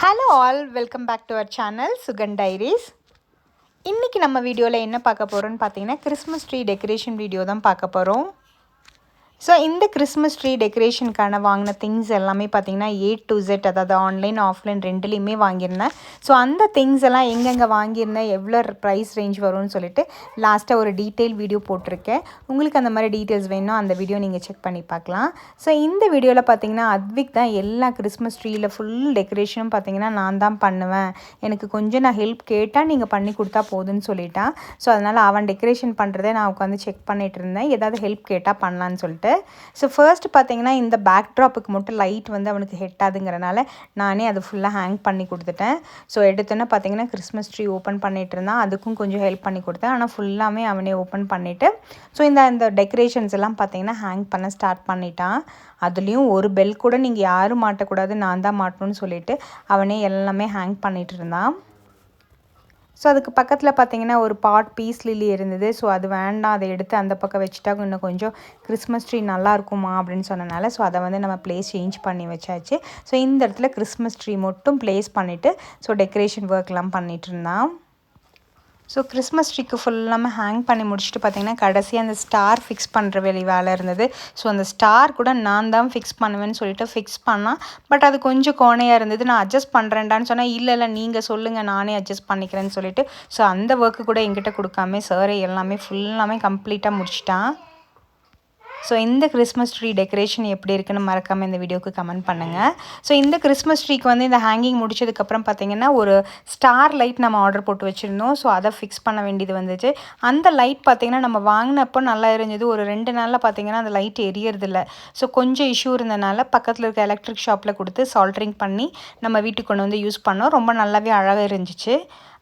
Hello all, welcome back to our channel Sugan Diaries. இன்றைக்கி நம்ம வீடியோவில் என்ன பார்க்க போகிறோன்னு பார்த்தீங்கன்னா கிறிஸ்மஸ் ட்ரீ டெக்கரேஷன் வீடியோ தான் பார்க்க போகிறோம். ஸோ இந்த கிறிஸ்மஸ் ட்ரீ டெக்கரேஷனுக்கான வாங்கின திங்ஸ் எல்லாமே பார்த்திங்கன்னா A to Z, அதாவது ஆன்லைன் ஆஃப்லைன் ரெண்டுலேயுமே வாங்கியிருந்தேன். ஸோ அந்த திங்ஸ் எல்லாம் எங்கெங்கே வாங்கியிருந்தேன், எவ்வளோ ப்ரைஸ் ரேஞ்ச் வரும்னு சொல்லிட்டு லாஸ்ட்டாக ஒரு டீட்டெயில் வீடியோ போட்டிருக்கேன். உங்களுக்கு அந்த மாதிரி டீட்டெயில்ஸ் வேணும், அந்த வீடியோ நீங்கள் செக் பண்ணி பார்க்கலாம். ஸோ இந்த வீடியோவில் பார்த்திங்கன்னா அத்விக் தான் எல்லா கிறிஸ்மஸ் ட்ரீயில் ஃபுல் டெக்கரேஷனும் பார்த்திங்கன்னா நான் தான் பண்ணுவேன், எனக்கு கொஞ்சம் நான் ஹெல்ப் கேட்டால் நீங்கள் பண்ணி கொடுத்தா போதுன்னு சொல்லிட்டான். ஸோ அதனால் அவன் டெக்கரேஷன் பண்ணுறதை நான் உட்காந்து செக் பண்ணிகிட்டு இருந்தேன், ஏதாவது ஹெல்ப் கேட்டால் பண்ணலான்னு சொல்லிட்டு. ஸோ ஃபர்ஸ்ட் பார்த்தீங்கன்னா இந்த பேக் ட்ராப்புக்கு மட்டும் லைட் வந்து அவனுக்கு ஹெட் ஆகுங்கிறனால நானே அது ஃபுல்லாக ஹேங் பண்ணி கொடுத்துட்டேன். ஸோ எடுத்தோன்னே பார்த்தீங்கன்னா கிறிஸ்மஸ் ட்ரீ ஓப்பன் பண்ணிகிட்டு இருந்தான், அதுக்கும் கொஞ்சம் ஹெல்ப் பண்ணி கொடுத்தேன். ஆனால் ஃபுல்லாமே அவனே ஓப்பன் பண்ணிவிட்டு ஸோ இந்த டெக்கரேஷன்ஸ் எல்லாம் பார்த்தீங்கன்னா ஹேங் பண்ண ஸ்டார்ட் பண்ணிட்டான். அதுலேயும் ஒரு பெல் கூட நீங்கள் யாரும் மாட்டக்கூடாது, நான் தான் மாட்டணும்னு சொல்லிட்டு அவனே எல்லாமே ஹேங் பண்ணிகிட்டு இருந்தான். ஸோ அதுக்கு பக்கத்தில் பார்த்திங்கன்னா ஒரு பாட் பீஸ் லில்லி இருந்தது. ஸோ அது வேண்டாம், அதை எடுத்து அந்த பக்கம் வச்சுட்டா இன்னும் கொஞ்சம் கிறிஸ்மஸ் ட்ரீ நல்லா இருக்குமா அப்படின்னு சொன்னனால ஸோ அதை வந்து நம்ம ப்ளேஸ் சேஞ்ச் பண்ணி வச்சாச்சு. ஸோ இந்த இடத்துல கிறிஸ்மஸ் ட்ரீ மட்டும் ப்ளேஸ் பண்ணிவிட்டு ஸோ டெக்கரேஷன் ஒர்க்லாம் பண்ணிகிட்டு இருந்தான். ஸோ கிறிஸ்மஸ் ட்ரீக்கு ஃபுல்லாமல் ஹேங் பண்ணி முடிச்சுட்டு பார்த்திங்கன்னா கடைசியாக அந்த ஸ்டார் ஃபிக்ஸ் பண்ணுற வேலை இருந்தது. ஸோ அந்த ஸ்டார் கூட நான் தான் ஃபிக்ஸ் பண்ணுவேன்னு சொல்லிட்டு ஃபிக்ஸ் பண்ணால், பட் அது கொஞ்சம் கோணையாக இருந்தது. நான் அட்ஜஸ்ட் பண்ணுறேன்டான்னு சொன்னால் இல்லை நீங்கள் சொல்லுங்கள் நானே அட்ஜஸ்ட் பண்ணிக்கிறேன்னு சொல்லிட்டு ஸோ அந்த ஒர்க்கு கூட என்கிட்ட கொடுக்காம சார் எல்லாமே ஃபுல்லாமே கம்ப்ளீட்டாக முடிச்சிட்டான். ஸோ இந்த கிறிஸ்மஸ் ட்ரீ டெக்கரேஷன் எப்படி இருக்குன்னு மறக்காமல் இந்த வீடியோவுக்கு கமெண்ட் பண்ணுங்கள். ஸோ இந்த கிறிஸ்மஸ் ட்ரீக்கு வந்து இந்த ஹேங்கிங் முடிச்சதுக்கப்புறம் பார்த்திங்கன்னா ஒரு ஸ்டார் லைட் நம்ம ஆர்டர் போட்டு வச்சுருந்தோம். ஸோ அதை ஃபிக்ஸ் பண்ண வேண்டியது வந்துச்சு. அந்த லைட் பார்த்திங்கன்னா நம்ம வாங்கினப்போ நல்லா இருந்தது, ஒரு 2 நாளில் பார்த்திங்கன்னா அந்த லைட் எரியறதில்ல. ஸோ கொஞ்சம் இஷ்யூ இருந்தனால பக்கத்தில் இருக்க எலக்ட்ரிக் ஷாப்பில் கொடுத்து சால்ட்ரிங் பண்ணி நம்ம வீட்டுக்கு கொண்டு வந்து யூஸ் பண்ணோம். ரொம்ப நல்லாவே அழகாக இருந்துச்சு.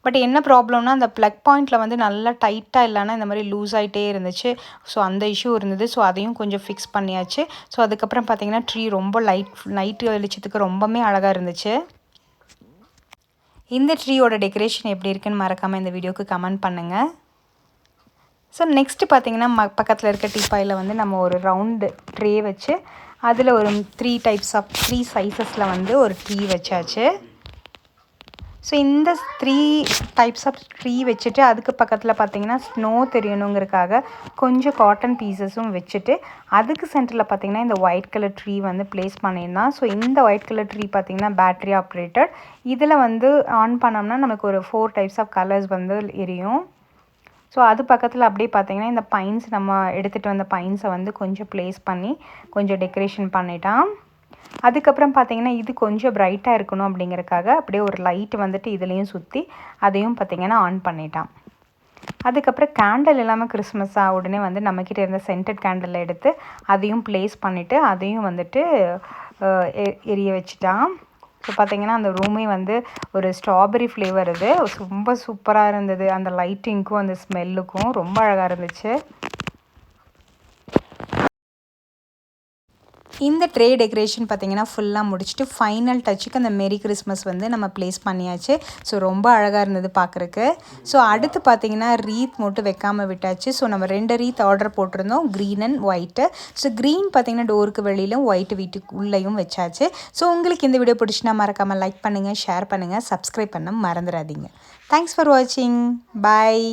பட் என்ன ப்ராப்ளம்னா அந்த ப்ளக் பாயிண்ட்டில் வந்து நல்லா டைட்டாக இல்லைன்னா இந்த மாதிரி லூஸ் ஆகிட்டே இருந்துச்சு. ஸோ அந்த இஷ்யூ இருந்தது. ஸோ அதையும் கொஞ்சம் ஃபிக்ஸ் பண்ணியாச்சு. ஸோ அதுக்கப்புறம் பார்த்திங்கன்னா ட்ரீ ரொம்ப நைட்டு வெளிச்சத்துக்கு ரொம்பவே அழகாக இருந்துச்சு. இந்த ட்ரீயோட டெக்கரேஷன் எப்படி இருக்குன்னு மறக்காமல் இந்த வீடியோவுக்கு கமெண்ட் பண்ணுங்கள். ஸோ நெக்ஸ்ட்டு பார்த்திங்கன்னா பக்கத்தில் இருக்க டீப்பாயில் வந்து நம்ம ஒரு ரவுண்டு ட்ரே வச்சு அதில் ஒரு 3 சைஸஸில் வந்து ஒரு ட்ரீ வச்சாச்சு. ஸோ இந்த 3 டைப்ஸ் ஆஃப் ட்ரீ வச்சுட்டு அதுக்கு பக்கத்தில் பார்த்திங்கன்னா ஸ்னோ தெரியணுங்கிறதுக்காக கொஞ்சம் காட்டன் பீசஸும் வச்சுட்டு அதுக்கு சென்டரில் பார்த்திங்கன்னா இந்த ஒயிட் கலர் ட்ரீ வந்து ப்ளேஸ் பண்ணியிருந்தான். ஸோ இந்த ஒயிட் கலர் ட்ரீ பார்த்திங்கன்னா பேட்ரி ஆப்ரேட்டட். இதில் வந்து ஆன் பண்ணோம்னா நமக்கு ஒரு 4 டைப்ஸ் ஆஃப் கலர்ஸ் வந்து எரியும். ஸோ அது பக்கத்தில் அப்படியே பார்த்திங்கன்னா இந்த பைன்ஸ் நம்ம எடுத்துகிட்டு வந்த பைன்ஸை வந்து கொஞ்சம் ப்ளேஸ் பண்ணி கொஞ்சம் டெக்கரேஷன் பண்ணிட்டான். அதுக்கப்புறம் பார்த்திங்கன்னா இது கொஞ்சம் ப்ரைட்டாக இருக்கணும் அப்படிங்கிறதுக்காக அப்படியே ஒரு லைட் வந்துட்டு இதுலேயும் சுற்றி அதையும் பார்த்திங்கன்னா ஆன் பண்ணிட்டான். அதுக்கப்புறம் கேண்டில் இல்லாமல் கிறிஸ்மஸாக உடனே வந்து நம்மக்கிட்ட இருந்த சென்டட் கேண்டில் எடுத்து அதையும் ப்ளேஸ் பண்ணிவிட்டு அதையும் வந்துட்டு எரிய வச்சுட்டான். ஸோ பார்த்திங்கன்னா அந்த ரூமே வந்து ஒரு ஸ்ட்ராபெரி ஃப்ளேவர், இது ரொம்ப சூப்பராக இருந்தது. அந்த லைட்டிங்க்கும் அந்த ஸ்மெல்லுக்கும் ரொம்ப அழகாக இருந்துச்சு. இந்த ட்ரே டெக்கரேஷன் பார்த்திங்கன்னா ஃபுல்லாக முடிச்சுட்டு ஃபைனல் டச்சுக்கு அந்த மேரி கிறிஸ்மஸ் வந்து நம்ம ப்ளேஸ் பண்ணியாச்சு. ஸோ ரொம்ப அழகாக இருந்தது பார்க்குறக்கு. ஸோ அடுத்து பார்த்திங்கன்னா ரீத் மட்டும் வைக்காமல் விட்டாச்சு. ஸோ நம்ம 2 ரீத் ஆர்டர் போட்டிருந்தோம், green and white. So green பார்த்திங்கன்னா டோருக்கு வெளியிலும், ஒயிட் வீட்டுக்கு உள்ளேயும் வச்சாச்சு. ஸோ உங்களுக்கு இந்த வீடியோ பிடிச்சினா மறக்காமல் லைக் பண்ணுங்கள், ஷேர் பண்ணுங்கள், சப்ஸ்கிரைப் பண்ண மறந்துடாதீங்க. தேங்க்ஸ் ஃபார் வாட்சிங். பாய்.